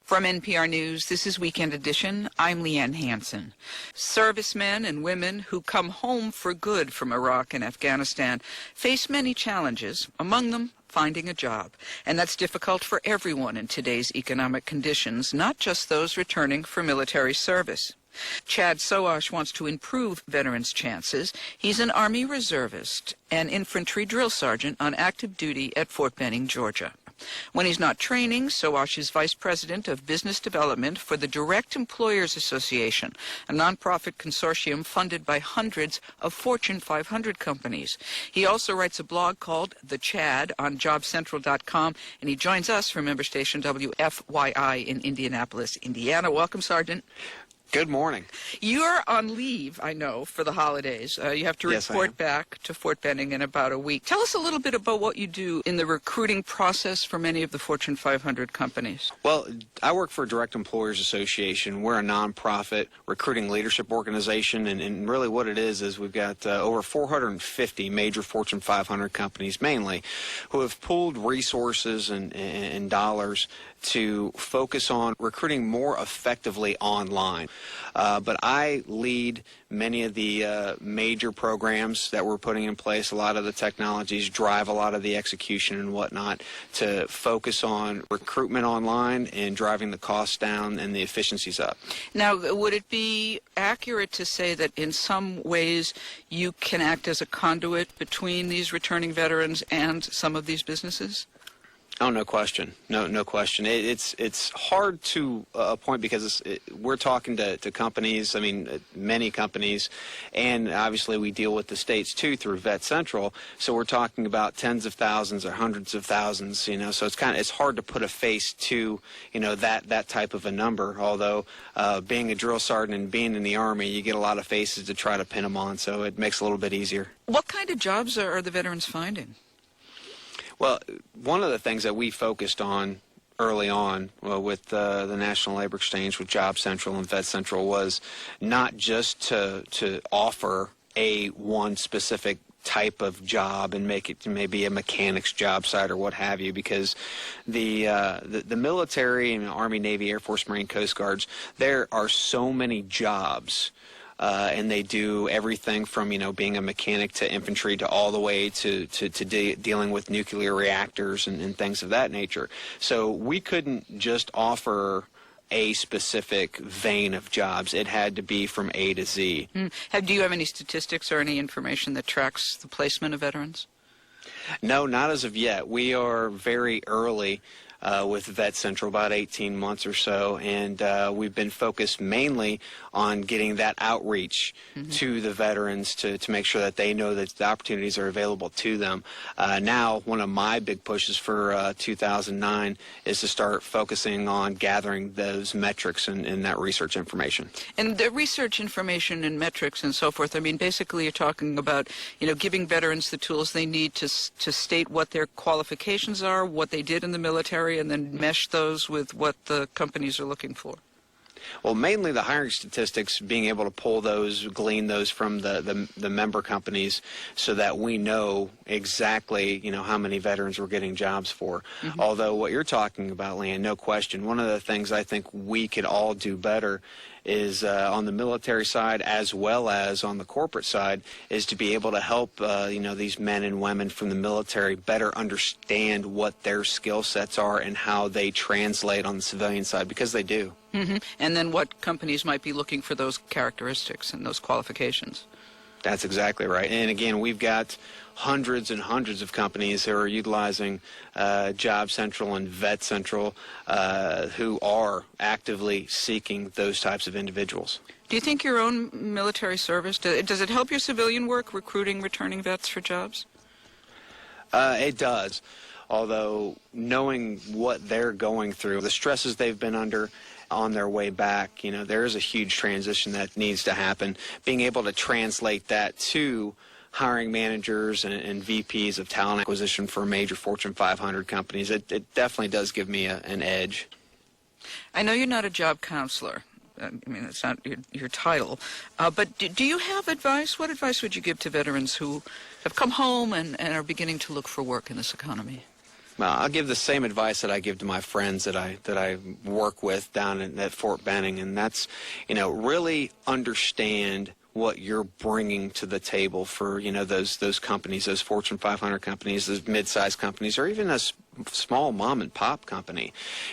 From NPR News, this is Weekend Edition. I'm Liane Hansen. Servicemen and women who come home for good from Iraq and Afghanistan face many challenges, among them finding a job. And that's difficult for everyone in today's economic conditions, not just those returning for military service. Chad Sowash wants to improve veterans' chances. He's an Army reservist and infantry drill sergeant on active duty at Fort Benning, Georgia. When he's not training, Sowash is vice president of business development for the Direct Employers Association, a nonprofit consortium funded by hundreds of Fortune 500 companies. He also writes a blog called The Chad on JobCentral.com, and he joins us from member station WFYI in Indianapolis, Indiana. Welcome, Sergeant. Good morning. You're on leave, I know, for the holidays. You have to report back to Fort Benning in about a week. Tell us a little bit about what you do in the recruiting process for many of the Fortune 500 companies. Well, I work for Direct Employers Association. We're a nonprofit recruiting leadership organization, and really what it is we've got over 450 major Fortune 500 companies, mainly, who have pooled resources and dollars to focus on recruiting more effectively online. But I lead many of the major programs that we're putting in place. A lot of the technologies drive a lot of the execution and whatnot to focus on recruitment online and driving the costs down and the efficiencies up. Now, would it be accurate to say that in some ways you can act as a conduit between these returning veterans and some of these businesses? Oh, no question. No question. It's hard to a point because we're talking to companies, many companies, and obviously we deal with the states too through Vet Central. So we're talking about tens of thousands or hundreds of thousands, so it's hard to put a face to, that type of a number. Although being a drill sergeant and being in the Army, you get a lot of faces to try to pin them on, so it makes it a little bit easier. What kind of jobs are the veterans finding? Well, one of the things that we focused on early on with the National Labor Exchange, with Job Central and Vet Central, was not just to offer one specific type of job and make it maybe a mechanic's job site or what have you, because the military and Army, Navy, Air Force, Marine, Coast Guards, there are so many jobs. And they do everything from, being a mechanic to infantry to all the way to dealing with nuclear reactors and things of that nature. So we couldn't just offer a specific vein of jobs. It had to be from A to Z. Do you have any statistics or any information that tracks the placement of veterans? No, not as of yet. We are very early with Vet Central, about 18 months or so, and we've been focused mainly on getting that outreach to the veterans to make sure that they know that the opportunities are available to them. Now, one of my big pushes for 2009 is to start focusing on gathering those metrics and that research information. And the research information and metrics and so forth, basically you're talking about, giving veterans the tools they need to state what their qualifications are, what they did in the military, and then mesh those with what the companies are looking for. Well, mainly the hiring statistics, being able to pull those, glean those from the member companies so that we know exactly, how many veterans we're getting jobs for. Although what you're talking about, Liane, no question, one of the things I think we could all do better is on the military side as well as on the corporate side is to be able to help, these men and women from the military better understand what their skill sets are and how they translate on the civilian side, because they do. And then what companies might be looking for those characteristics and those qualifications. That's exactly right. And again, we've got hundreds and hundreds of companies who are utilizing Job Central and Vet Central who are actively seeking those types of individuals. Do you think your own military service, does it help your civilian work recruiting returning vets for jobs? It does. Although knowing what they're going through, the stresses they've been under on their way back, there is a huge transition that needs to happen. Being able to translate that to hiring managers and VPs of talent acquisition for major Fortune 500 companies, it definitely does give me an edge. I know you're not a job counselor. It's not your title. But do you have advice? What advice would you give to veterans who have come home and are beginning to look for work in this economy? Well, I'll give the same advice that I give to my friends that I work with down at Fort Benning, and that's, really understand what you're bringing to the table for, those companies, those Fortune 500 companies, those mid-sized companies, or even a small mom and pop company.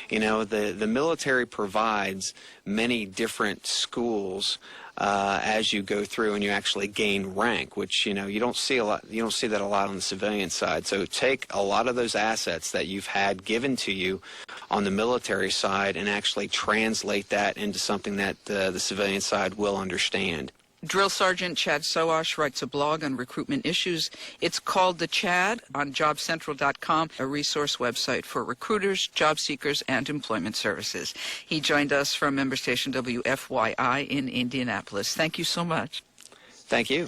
The military provides many different schools as you go through and you actually gain rank, which you don't see a lot. You don't see that a lot on the civilian side. So take a lot of those assets that you've had given to you on the military side and actually translate that into something that the civilian side will understand. Drill Sergeant Chad Sowash writes a blog on recruitment issues. It's called The Chad on JobCentral.com, a resource website for recruiters, job seekers, and employment services. He joined us from member station WFYI in Indianapolis. Thank you so much. Thank you.